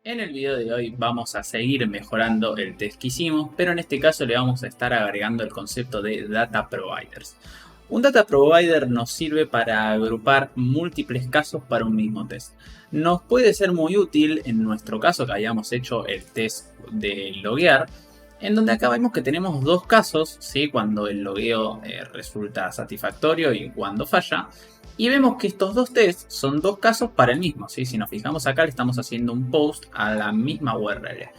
En el video de hoy vamos a seguir mejorando el test que hicimos, pero en este caso le vamos a estar agregando el concepto de Data Providers. Un Data Provider nos sirve para agrupar múltiples casos para un mismo test. Nos puede ser muy útil en nuestro caso que hayamos hecho el test de loguear, en donde acá vemos que tenemos dos casos, ¿sí? Cuando el logueo resulta satisfactorio y cuando falla. Y vemos que estos dos tests son dos casos para el mismo, ¿sí? Si nos fijamos acá le estamos haciendo un post a la misma URL.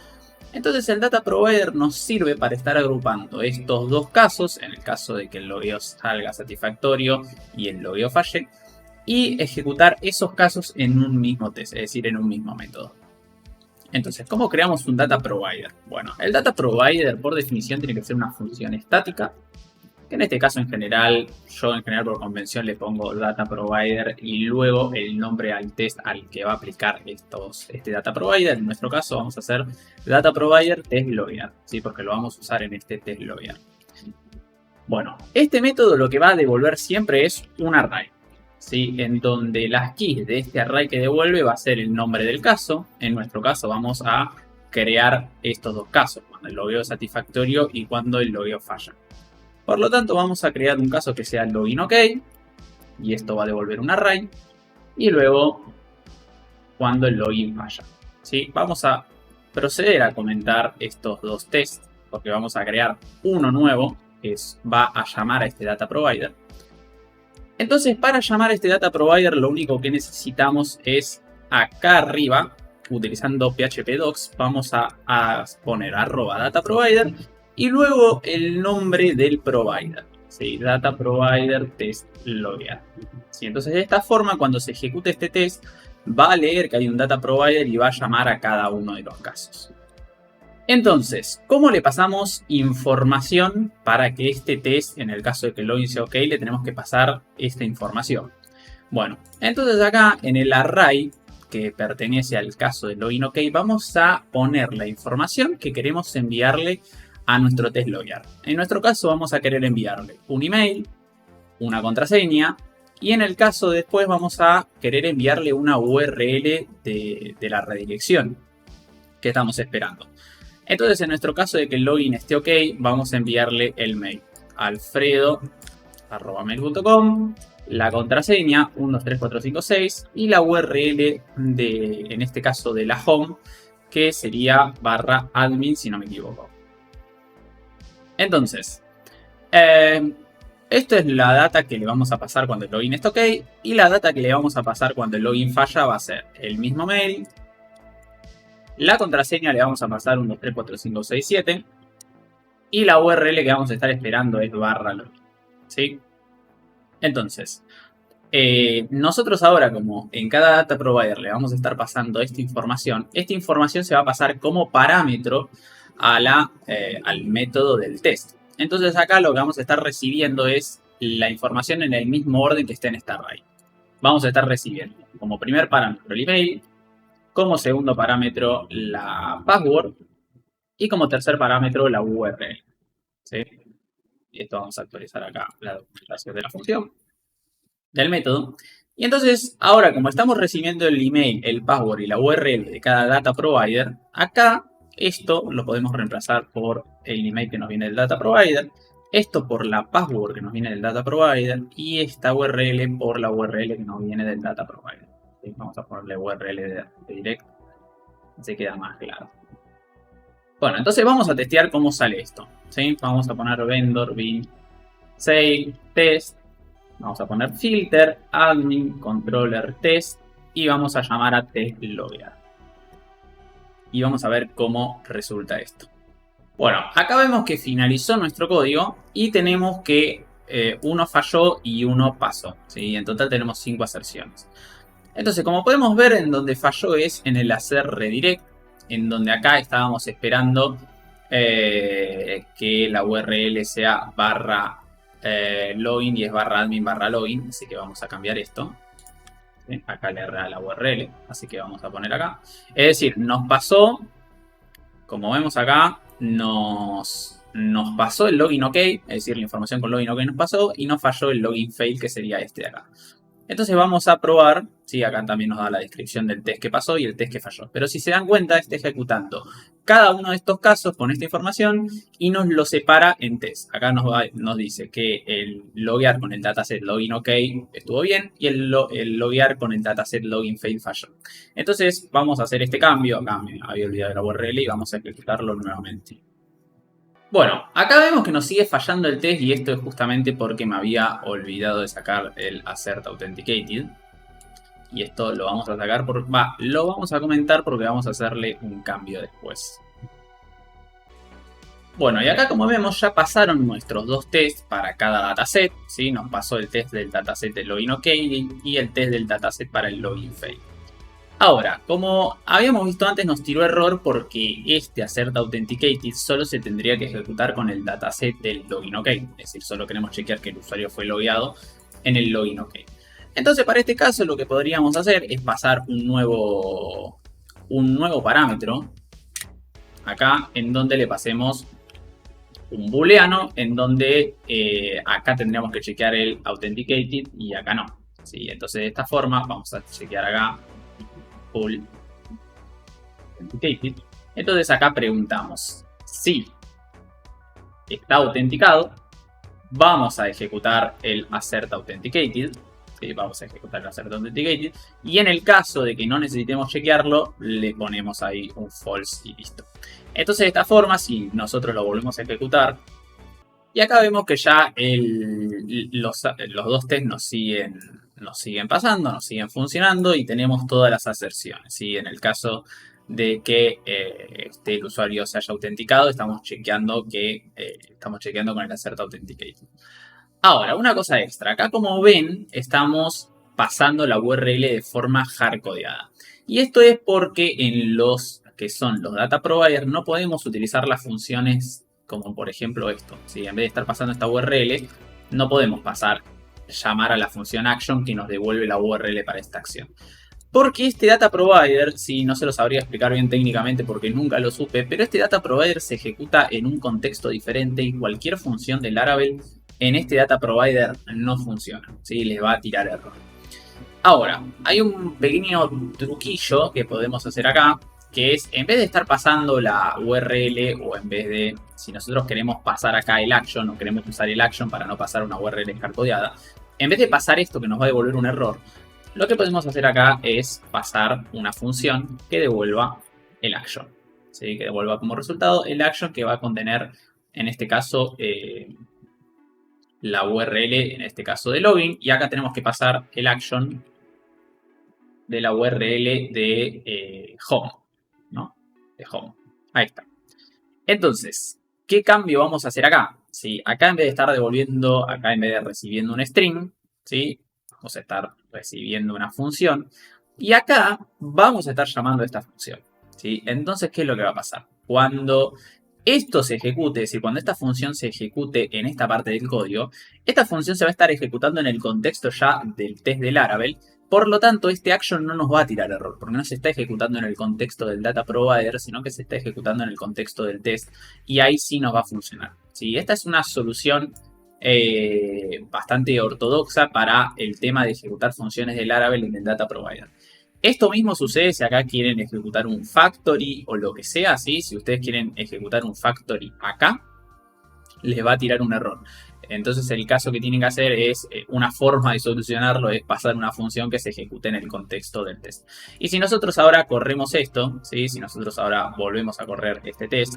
Entonces el Data Provider nos sirve para estar agrupando estos dos casos, en el caso de que el logueo salga satisfactorio y el logueo falle, y ejecutar esos casos en un mismo test, es decir, en un mismo método. Entonces, ¿cómo creamos un Data Provider? Bueno, el Data Provider por definición tiene que ser una función estática, que en este caso yo en general por convención le pongo Data Provider y luego el nombre al test al que va a aplicar este Data Provider. En nuestro caso vamos a hacer Data Provider Test Loguear, ¿sí? Porque lo vamos a usar en este Test Loguear. Bueno, este método lo que va a devolver siempre es un array, ¿sí? En donde las keys de este array que devuelve va a ser el nombre del caso. En nuestro caso vamos a crear estos dos casos, cuando el logueo es satisfactorio y cuando el logueo falla. Por lo tanto vamos a crear un caso que sea login ok, y esto va a devolver un array, y luego cuando el login falla, ¿sí? Vamos a proceder a comentar estos dos tests, porque vamos a crear uno nuevo que va a llamar a este Data Provider. Entonces, para llamar a este Data Provider, lo único que necesitamos es acá arriba, utilizando PHP Docs, vamos a poner @dataprovider y luego el nombre del provider. ¿Sí? Data Provider Test Loguear. ¿Sí? Entonces, de esta forma, cuando se ejecute este test, va a leer que hay un Data Provider y va a llamar a cada uno de los casos. Entonces, ¿cómo le pasamos información para que este test, en el caso de que el login sea ok, le tenemos que pasar esta información? Bueno, entonces acá en el array que pertenece al caso de login ok, vamos a poner la información que queremos enviarle a nuestro test loguear. En nuestro caso vamos a querer enviarle un email, una contraseña, y en el caso después vamos a querer enviarle una URL de la redirección que estamos esperando. Entonces, en nuestro caso de que el login esté ok, vamos a enviarle el mail alfredo@mail.com, la contraseña 123456 y la URL en este caso de la home, que sería /admin si no me equivoco. Entonces, esto es la data que le vamos a pasar cuando el login esté ok, y la data que le vamos a pasar cuando el login falla va a ser el mismo mail. La contraseña le vamos a pasar 123456 y la URL que vamos a estar esperando es /login, ¿sí? Entonces, nosotros ahora, como en cada data provider le vamos a estar pasando esta información se va a pasar como parámetro al método del test. Entonces acá lo que vamos a estar recibiendo es la información en el mismo orden que está en este array. Vamos a estar recibiendo como primer parámetro el email, como segundo parámetro la password y como tercer parámetro la URL, ¿sí? Y esto vamos a actualizar acá la documentación de la función, del método. Y entonces, ahora como estamos recibiendo el email, el password y la URL de cada data provider, acá esto lo podemos reemplazar por el email que nos viene del data provider, esto por la password que nos viene del data provider y esta URL por la URL que nos viene del data provider. ¿Sí? Vamos a ponerle URL de direct, así queda más claro. Bueno, entonces vamos a testear cómo sale esto, ¿sí? Vamos a poner vendor bin sale test. Vamos a poner filter, admin, controller, test y vamos a llamar a test loguear. Y vamos a ver cómo resulta esto. Bueno, acá vemos que finalizó nuestro código y tenemos que uno falló y uno pasó, ¿sí? En total tenemos 5 aserciones. Entonces, como podemos ver, en donde falló es en el hacer redirect, en donde acá estábamos esperando que la URL sea /login y es /admin /login, así que vamos a cambiar esto. ¿Sí? Acá le erra la URL, así que vamos a poner acá. Es decir, nos pasó, como vemos acá, nos pasó el login ok, es decir, la información con login ok nos pasó, y nos falló el login fail, que sería este de acá. Entonces vamos a probar, ¿sí? Acá también nos da la descripción del test que pasó y el test que falló. Pero si se dan cuenta, está ejecutando cada uno de estos casos con esta información y nos lo separa en test. Acá nos dice que el loguear con el dataset login ok estuvo bien y el loguear con el dataset login fail falló. Entonces vamos a hacer este cambio. Acá me había olvidado la URL y vamos a ejecutarlo nuevamente. Bueno, acá vemos que nos sigue fallando el test y esto es justamente porque me había olvidado de sacar el Assert Authenticated. Y esto lo vamos a sacar lo vamos a comentar porque vamos a hacerle un cambio después. Bueno, y acá como vemos ya pasaron nuestros dos tests para cada dataset, ¿sí? Nos pasó el test del dataset del login ok y el test del dataset para el login fail. Ahora, como habíamos visto antes, nos tiró error porque este Assert Authenticated solo se tendría que ejecutar con el dataset del login ok. Es decir, solo queremos chequear que el usuario fue logueado en el login ok. Entonces, para este caso, lo que podríamos hacer es pasar un nuevo parámetro acá en donde le pasemos un booleano en donde acá tendríamos que chequear el Authenticated y acá no. ¿Sí? Entonces, de esta forma, vamos a chequear acá full Authenticated. Entonces, acá preguntamos si está autenticado. Vamos a ejecutar el Assert Authenticated. Vamos a ejecutar el Assert Authenticated. Y en el caso de que no necesitemos chequearlo, le ponemos ahí un false y listo. Entonces de esta forma, si nosotros lo volvemos a ejecutar, y acá vemos que ya los dos tests nos siguen pasando, nos siguen funcionando y tenemos todas las aserciones. ¿Sí? En el caso de que el usuario se haya autenticado, estamos chequeando con el Assert Authenticated. Ahora, una cosa extra. Acá, como ven, estamos pasando la URL de forma hardcodeada. Y esto es porque en los que son los data providers no podemos utilizar las funciones como por ejemplo esto. ¿Sí? En vez de estar pasando esta URL, no podemos llamar a la función action que nos devuelve la URL para esta acción. Porque este data provider, sí, no se lo sabría explicar bien técnicamente porque nunca lo supe, pero este data provider se ejecuta en un contexto diferente y cualquier función de Laravel en este data provider no funciona, ¿sí? Les va a tirar error. Ahora, hay un pequeño truquillo que podemos hacer acá, que es, en vez de estar pasando la URL o en vez de, si nosotros queremos pasar acá el action o queremos usar el action para no pasar una URL hardcodeada, en vez de pasar esto que nos va a devolver un error, lo que podemos hacer acá es pasar una función que devuelva el action, ¿sí? Que devuelva como resultado el action que va a contener, en este caso, la URL, en este caso de login, y acá tenemos que pasar el action de la URL de home, ¿no? De home. Ahí está. Entonces, ¿qué cambio vamos a hacer acá? ¿Sí? Acá en vez de estar devolviendo, acá en vez de recibiendo un string, ¿sí? Vamos a estar recibiendo una función. Y acá vamos a estar llamando a esta función, ¿sí? Entonces, ¿qué es lo que va a pasar? Cuando esto se ejecute, es decir, cuando esta función se ejecute en esta parte del código, esta función se va a estar ejecutando en el contexto ya del test de Laravel. Por lo tanto, este action no nos va a tirar error, porque no se está ejecutando en el contexto del data provider, sino que se está ejecutando en el contexto del test, y ahí sí nos va a funcionar. ¿Sí? Esta es una solución bastante ortodoxa para el tema de ejecutar funciones de Laravel en el data provider. Esto mismo sucede si acá quieren ejecutar un factory o lo que sea, ¿sí? Si ustedes quieren ejecutar un factory acá, les va a tirar un error. Entonces el caso que tienen que hacer es, una forma de solucionarlo es pasar una función que se ejecute en el contexto del test. Y si nosotros ahora corremos esto, ¿sí? Si nosotros ahora volvemos a correr este test,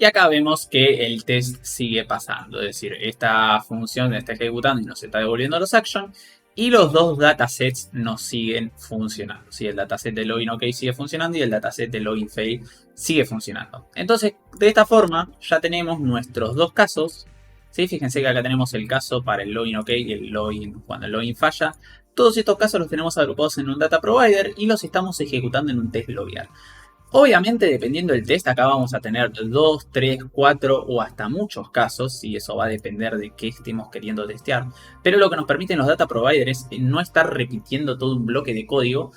y acá vemos que el test sigue pasando, es decir, esta función está ejecutando y nos está devolviendo los actions. Y los dos datasets nos siguen funcionando. ¿Sí? El dataset de login ok sigue funcionando y el dataset de login fail sigue funcionando. Entonces, de esta forma, ya tenemos nuestros dos casos. ¿Sí? Fíjense que acá tenemos el caso para el login ok y el login cuando el login falla. Todos estos casos los tenemos agrupados en un data provider y los estamos ejecutando en un test loguear. Obviamente, dependiendo del test, acá vamos a tener 2, 3, 4 o hasta muchos casos, y eso va a depender de qué estemos queriendo testear. Pero lo que nos permiten los data providers es no estar repitiendo todo un bloque de código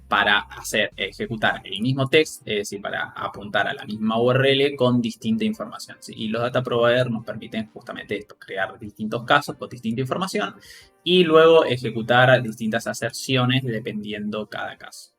para ejecutar el mismo text, es decir, para apuntar a la misma URL con distinta información, ¿sí? Y los data providers nos permiten justamente esto, crear distintos casos con distinta información y luego ejecutar distintas aserciones dependiendo cada caso.